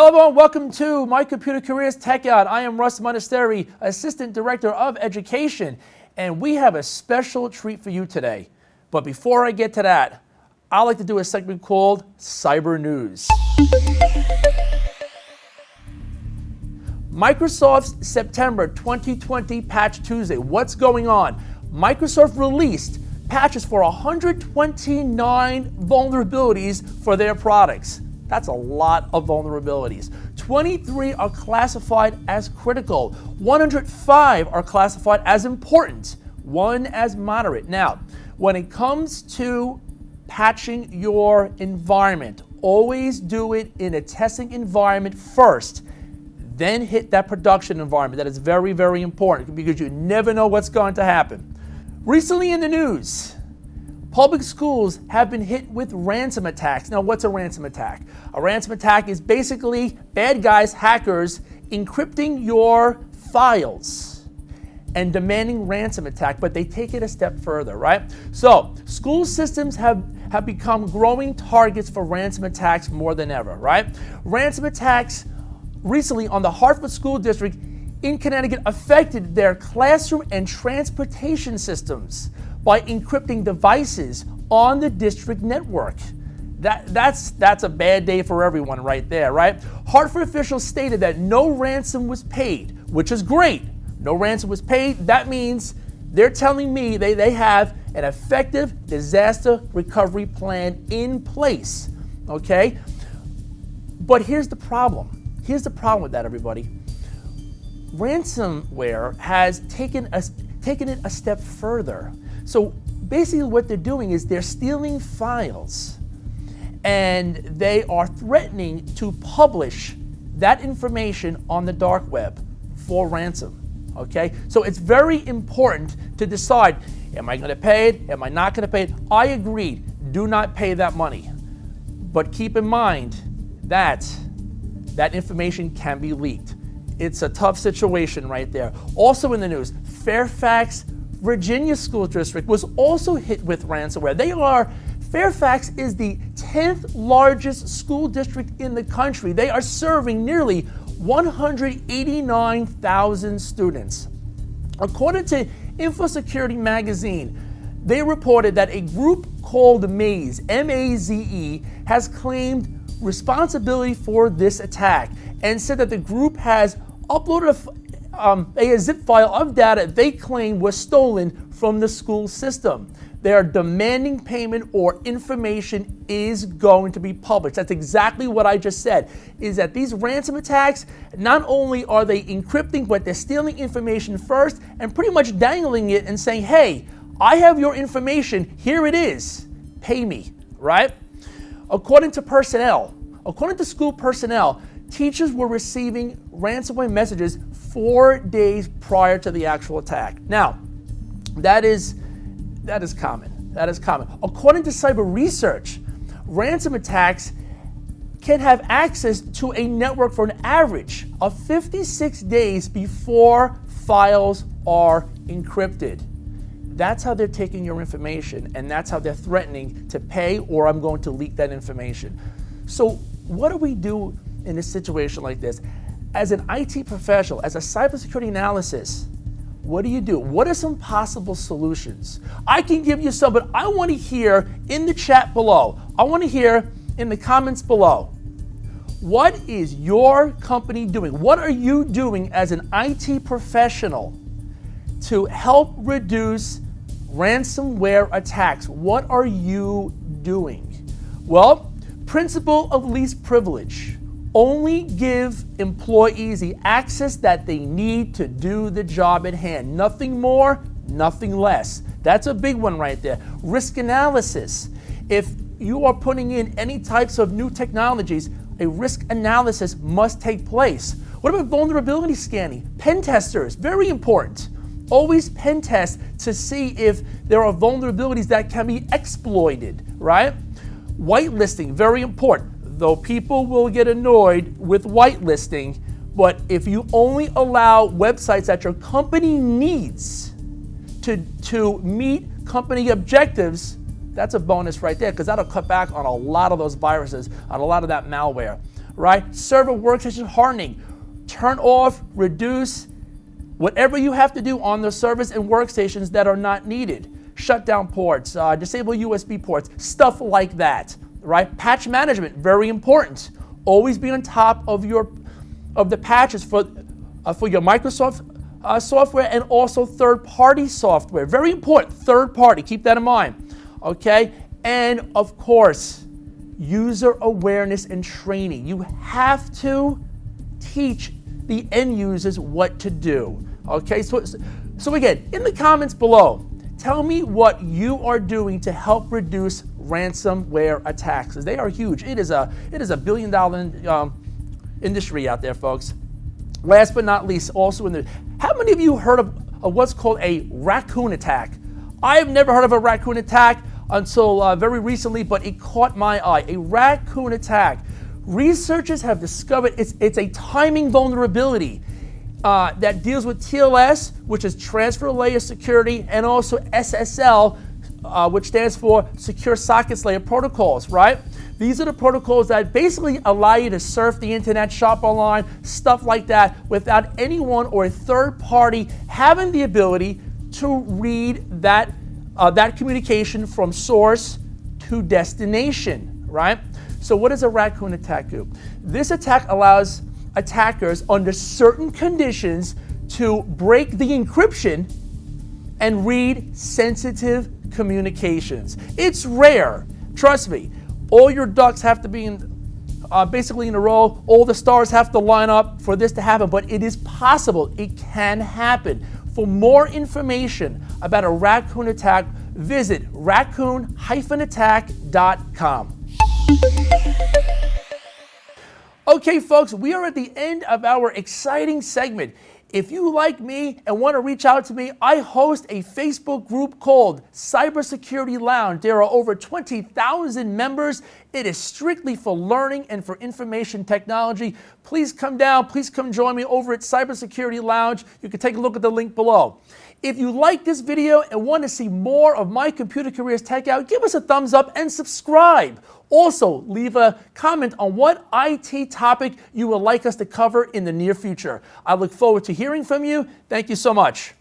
Hello everyone, welcome to My Computer Career's Tech Out. I am Russ, Assistant Director of Education, and we have a special treat for you today. But before I get to that, I like to do a segment called Cyber News. Microsoft's September 2020 Patch Tuesday. What's going on? Microsoft released patches for 129 vulnerabilities for their products. That's a lot of vulnerabilities. 23 are classified as critical. 105 are classified as important. 1 as moderate. Now, when it comes to patching your environment, always do it in a testing environment first. Then hit that production environment. That is very, very important because you never know what's going to happen. Recently in the news, public schools have been hit with ransom attacks. Now, what's a ransom attack? A ransom attack is basically bad guys, hackers, encrypting your files and demanding ransom attack, but they take it a step further, right? So, school systems have become growing targets for ransom attacks more than ever, right? Ransom attacks recently on the Hartford School District in Connecticut affected their classroom and transportation systems by encrypting devices on the district network. That's a bad day for everyone right there, right? Hartford officials stated that no ransom was paid, which is great. No ransom was paid. That means they're telling me they have an effective disaster recovery plan in place, okay? But here's the problem. Here's the problem with that, everybody. Ransomware has taken it a step further. So basically what they're doing is they're stealing files and they are threatening to publish that information on the dark web for ransom, okay? So it's very important to decide, am I gonna pay it? Am I not gonna pay it? I agreed, do not pay that money. But keep in mind that that information can be leaked. It's a tough situation right there. Also in the news, Fairfax, Virginia School District was also hit with ransomware. Fairfax is the 10th largest school district in the country. They are serving nearly 189,000 students. According to InfoSecurity magazine, they reported that a group called Maze, M-A-Z-E, has claimed responsibility for this attack and said that the group has uploaded a zip file of data they claim was stolen from the school system. They are demanding payment or information is going to be published. That's exactly what I just said, is that these ransom attacks, not only are they encrypting, but they're stealing information first and pretty much dangling it and saying, hey, I have your information, here it is, pay me, right? According to school personnel, teachers were receiving ransomware messages 4 days prior to the actual attack. Now, that is common. That is common. According to cyber research, ransom attacks can have access to a network for an average of 56 days before files are encrypted. That's how they're taking your information, and that's how they're threatening to pay or I'm going to leak that information. So what do we do in a situation like this? As an IT professional, as a cybersecurity analyst, what do you do? What are some possible solutions? I can give you some, but I want to hear in the chat below. I want to hear in the comments below. What is your company doing? What are you doing as an IT professional to help reduce ransomware attacks? What are you doing? Well, principle of least privilege. Only give employees the access that they need to do the job at hand. Nothing more, nothing less. That's a big one right there. Risk analysis. If you are putting in any types of new technologies, a risk analysis must take place. What about vulnerability scanning? Pen testers, very important. Always pen test to see if there are vulnerabilities that can be exploited, right? Whitelisting, very important. Though people will get annoyed with whitelisting, but if you only allow websites that your company needs to meet company objectives, that's a bonus right there, because that'll cut back on a lot of those viruses, on a lot of that malware. right? Server workstation hardening. Turn off, reduce, whatever you have to do on the servers and workstations that are not needed. Shut down ports, disable USB ports, stuff like that, right? Patch management, very important. Always be on top of the patches for your Microsoft software and also third-party software. Very important, third-party, keep that in mind, okay? And of course, user awareness and training. You have to teach the end users what to do, okay? So again, in the comments below, tell me what you are doing to help reduce ransomware attacks. They are huge. It is a billion-dollar industry out there, folks. Last but not least, also how many of you heard of what's called a raccoon attack? I have never heard of a raccoon attack until very recently, but it caught my eye. A raccoon attack. Researchers have discovered it's a timing vulnerability that deals with TLS, which is transfer layer security, and also SSL, which stands for secure sockets layer protocols, right? These are the protocols that basically allow you to surf the internet, shop online, stuff like that, without anyone or a third party having the ability to read that communication from source to destination, right? So what does a raccoon attack do? This attack allows attackers under certain conditions to break the encryption and read sensitive communications. It's rare, trust me. All your ducks have to be basically in a row. All the stars have to line up for this to happen, but it is possible. It can happen. For more information about a raccoon attack, visit raccoon-attack.com. Okay, folks, we are at the end of our exciting segment. If you like me and want to reach out to me, I host a Facebook group called Cybersecurity Lounge. There are over 20,000 members. It is strictly for learning and for information technology. Please come down. Please come join me over at Cybersecurity Lounge. You can take a look at the link below. If you like this video and want to see more of My Computer Career's Tech Out, give us a thumbs up and subscribe. Also, leave a comment on what IT topic you would like us to cover in the near future. I look forward to hearing from you. Thank you so much.